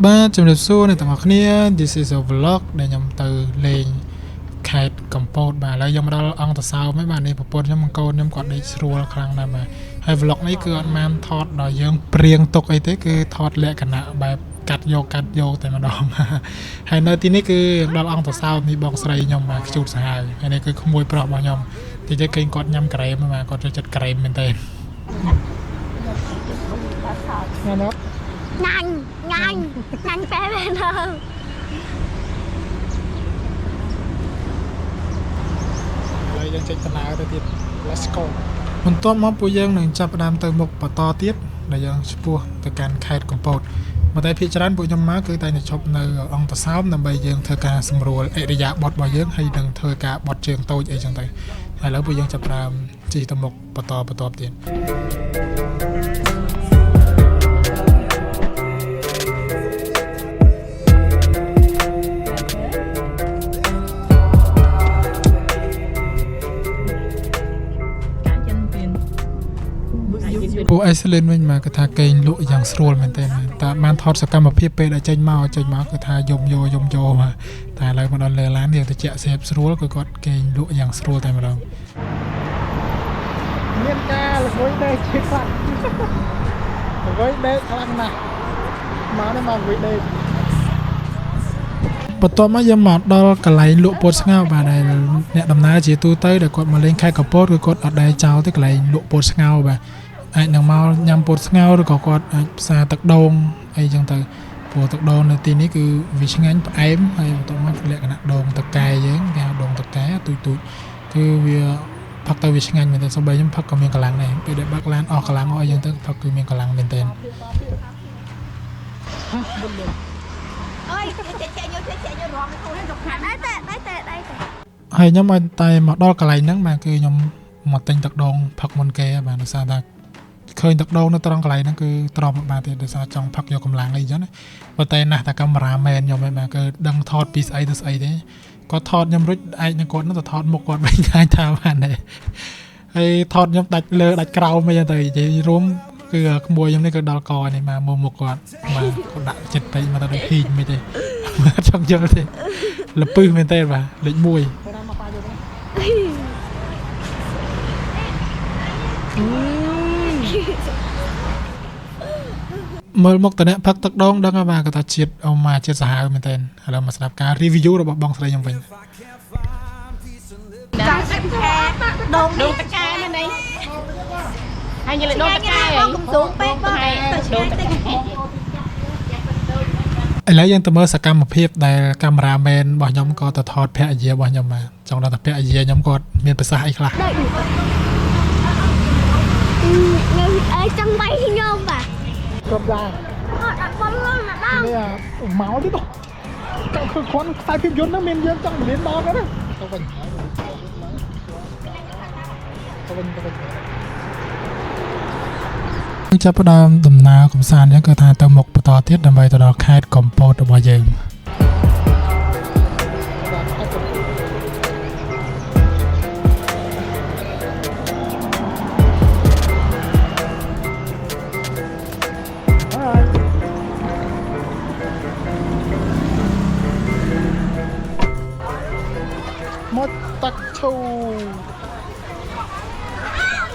បាទជំរាបសួរអ្នកទាំងអស់គ្នា This is a vlog ដែលខ្ញុំទៅលេងខេត្តកំពតបាទឥឡូវខ្ញុំមកដល់អង្គតសោមហើយបាទនេះប្រពន្ធខ្ញុំកូនខ្ញុំគាត់ដេកស្រួលខ្លាំងណាស់បាទហើយ vlog នេះគឺអត់បានថតដល់យើងព្រៀងទុកអីទេគឺថតលក្ខណៈបែបកាត់យកតែម្ដងហើយនៅទីនេះគឺដល់អង្គតសោមនេះបងស្រីខ្ញុំបាទខ្ជូតសាហាវហើយនេះគឺក្មួយប្រុសរបស់ខ្ញុំទីទៅឃើញគាត់ញ៉ាំក្រែមបាទគាត់ចូលចិត្តក្រែមមែនតើញ៉ាំអត់nhanh phê bên hơn ហើយយើងចេញដំណើរទៅទៀត Let's go បន្ទាប់មកពួកយើងនឹងចាប់ផ្ដើមទៅមុខបន្តទៀតដែលយើងឆ្ពោះទៅកាន់ខេត្តកំពតមកតែភាគច្រើនពួកខ្ញុំមកគឺតែតែឈប់នៅអង្គតសោមដើម្បីយើងធ្វើការសម្រួលអិរិយាបថរបស់យើងហើយនឹងធ្វើការបត់ជើងតូចអីចឹងទៅហើយឥឡូវពួកយើងចាប់ផ្ដើមជិះទៅមុខបន្តទៀតពួកអេសលីនវិញមកគាត់ថាកេងលក់យ៉ាងស្រួលមែនតើតែបានថតសកម្មភាពពេលដែលចេញមកគឺថាយំយោមកតែឥឡូវមកដល់លើឡានយើងទៅជាក់សេបស្រួលគឺគាត់កេងលក់យ៉ាងស្រួលតែម្ដងមានការល្ងុយដេកជិះខ្លាំងល្ងុយដេកខ្លាំងណាស់មកនេះមកល្ងុយដេកបន្ទាប់មកយើងមកដល់កន្លែងលក់ពោតស្ងោរបាទដែលអ្នកដំណើរជាទូទៅដែលគាត់មកលេងខេត្តកំពតគឺគាត់អត់ដែរចោលទេកន្លែងលក់ពោតស្ងោរបាទអាចនឹងមកញ៉ាំពោតស្ងោរឬក៏គាត់អាចផ្សារទឹកដូងអីចឹងទៅព្រោះទឹកដូងនៅទីនេះគឺវាឆ្ងាញ់ផ្អែមហើយបន្ទាប់មកលក្ខណៈដូងទឹកកែយើងគេហៅដូងទឹកកែទូចគឺវាផឹកទៅវាឆ្ងាញ់មែនទេសូម្បីខ្ញុំផឹកក៏មានកម្លាំងដែរពេលដែលបើកឡានអស់កម្លាំងអស់អីចឹងទៅផឹកគឺមានកម្លាំងមែនទេហើយខ្ញុំឲ្យតែមកដល់កន្លែងហ្នឹងបាទគឺខ្ញុំមកទិញទឹកដូងផឹកមុនគេបាទដោយសារតែឃើញទឹកដូងនៅត្រង់កន្លែងហ្នឹងគឺទ្រាំបាទទេដោយសារចង់ផឹកយកកម្លាំងអីចឹងណាប៉ុន្តែណាស់តែកាមេរ៉ាមែនខ្ញុំហ្នឹងបាទគឺដឹងថតពីស្អីទៅស្អីទេគាត់ថតខ្ញុំរួចឯងនឹងគាត់នឹងទៅថតមុខគាត់វិញថាបានទេហើយថតខ្ញុំដាច់លើដាច់ក្រោមអីចឹងទៅនិយាយរួមគឺក្មួយខ្ញុំនេះគឺដល់កនេះមកមុខគាត់បាទគាត់ដាក់ចិត្តពេកមកទៅដូចហ៊ីងមិនទេមកចង់យល់ទេលពឹសមែនទេបាទលេខ1មើលមកតអ្នកផឹកទឹកដូងដឹងហើយបាទគាត់ថាជាតិអូម៉ាជាតិសាហាវមែនទេឥឡូវមកស្ដាប់ការ review របស់បងស្រីខ្ញុំវិញចង់សាច់ខែដូងទឹកកែមែនទេហើយញ៉ាំដូងទឹកកែបងកំទូពេកបងទៅឆ្ងាយតិចឥឡូវយើងទៅមើលសកម្មភាពដែលកាមេរ៉ាមែនរបស់ខ្ញុំក៏ទៅថតភរិយារបស់ខ្ញុំបាទចង់ដល់តែភរិយាខ្ញុំគាត់មានប្រសាសន៍អីខ្លះអើចង់វាយខ្ញុំបាទគ្រប់យ៉ាងអត់បងណាដល់នេះមកទៀតទៅគឺគាត់ខ្សែភាពយន្តហ្នឹងមានយើងចង់រៀនដល់ហ្នឹងទៅវិញចាប់ផ្ដើមដំណើរកំសាន្តហ្នឹងគឺថាទៅមុខបន្តទៀតដើម្បីទៅដល់ខេត្តកំពតរបស់យើងមកទឹកឈូ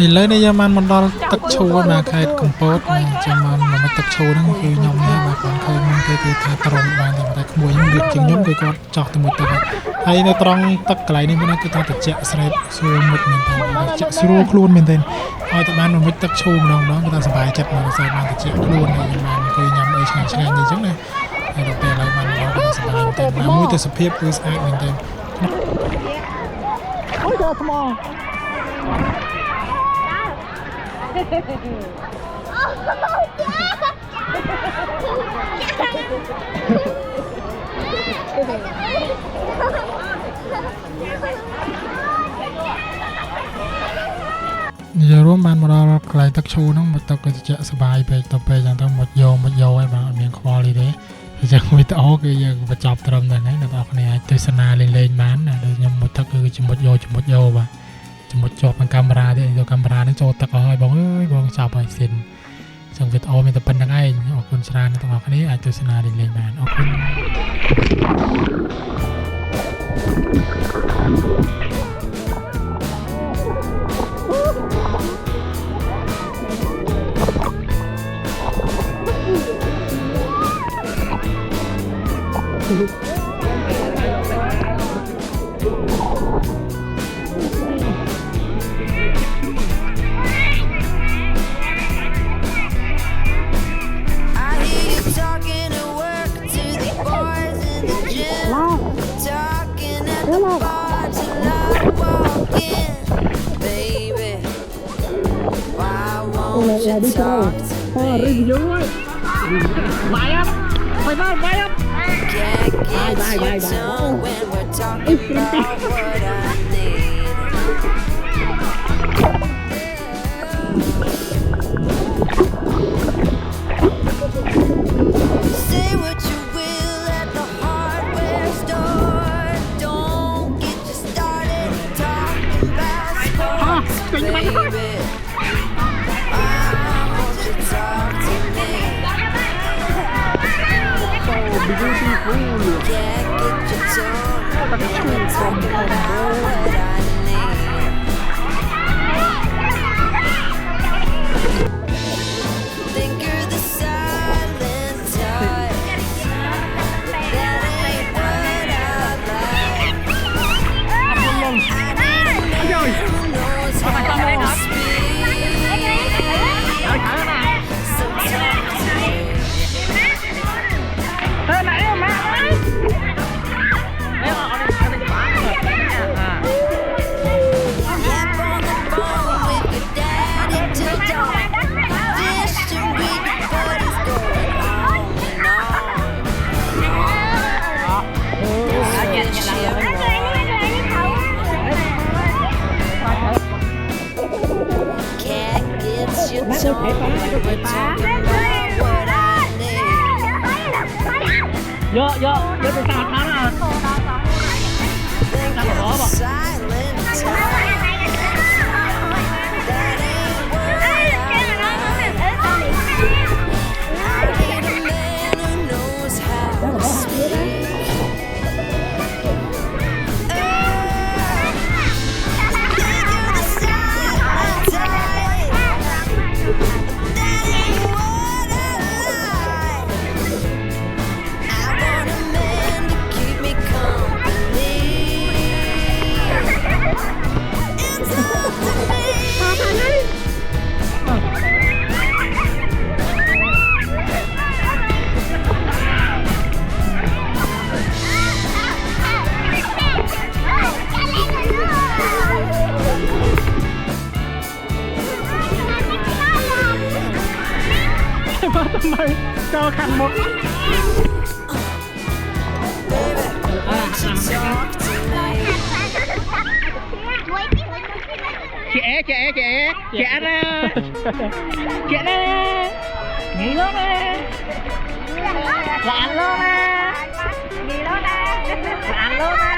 ឥឡូវនេះយើងបានមកដល់ទឹកឈូនៅខេត្តកំពតចាំមកទឹកឈូហ្នឹងគឺខ្ញុំនេះបាទគាត់ឃើញមុនគេគឺថាត្រង់បានតែក្មួយខ្ញុំលឿនជាងខ្ញុំគឺគាត់ចោះទៅមួយទឹកហើយនៅត្រង់ទឹកកន្លែងនេះវិញគឺថាត្រជាក់ស្រេបស្រួលមុតមែនទេត្រជាក់ស្រួលខ្លួនមែនទេឲ្យតែបានមកទឹកឈូម្ដងគឺថាសប្បាយចិត្តមកស្អាតបានត្រជាក់ខ្លួនហើយបានអង្គុយញ៉ាំអីឆ្ងាញ់អញ្ចឹងណាហើយដល់ពេលឥឡូវបានមកគឺសប្បាយតែមួយទៅសភាពគឺស្អាតមែនទេអូយដល់ថ្មនិយាយរួមបានមកដល់កន្លែងទឹកឈូហ្នឹងមកទឹកក៏ជាក់សบายពេកទៅពេលយ៉ាងទៅមកយកហើយបាទអត់មានខ្វល់ទេអញ្ចឹងវីដេអូគឺយើងបញ្ចប់ត្រឹមតែហ្នឹងអ្នកនរគ្នាអាចទស្សនាលេងបានណាដូចខ្ញុំមកទឹកគឺជាមួយយកបាទជាមួយជាប់នឹងកាមេរ៉ាទេទៅកាមេរ៉ានេះចូលទឹកអស់ហើយបងអើយបងចាប់ហើយសិន ច ចឹងវីដេអូមានតែប៉ុណ្្នឹងឯងអរគុណច្រើនអ្នកទាំងអស់គ្នាអាចទស្សនាលេងបានអរគុណ I hear you talking at work to the boys in the gym. Talking at the bar till I walk in. Baby, why won't you talk to me? Can't get your tongue when we're talking about what I need. Say what you will at the hardware store. Don't get you started talking about sports, baby. Why won't you talk to me? Can't get your tongue when we're talking about what I need. Think you're the silent type. That ain't what I like. I need a man who knows how to speak. So talk to me. Yap on the phone with your daddy till dawn. Wishing we could put us going on and on. Can't get your tongue when we're talking about what I need. Think you're the silent type. That ain't what I need a man who knows how to speak. Think you're the silent type. That ain't what I like. I want a man to keep me company. It's up to me. cho khăn một Baby, won't you talk to me? Trẻ nè nghỉ luôn nè lạng luôn nè lạng luôn nè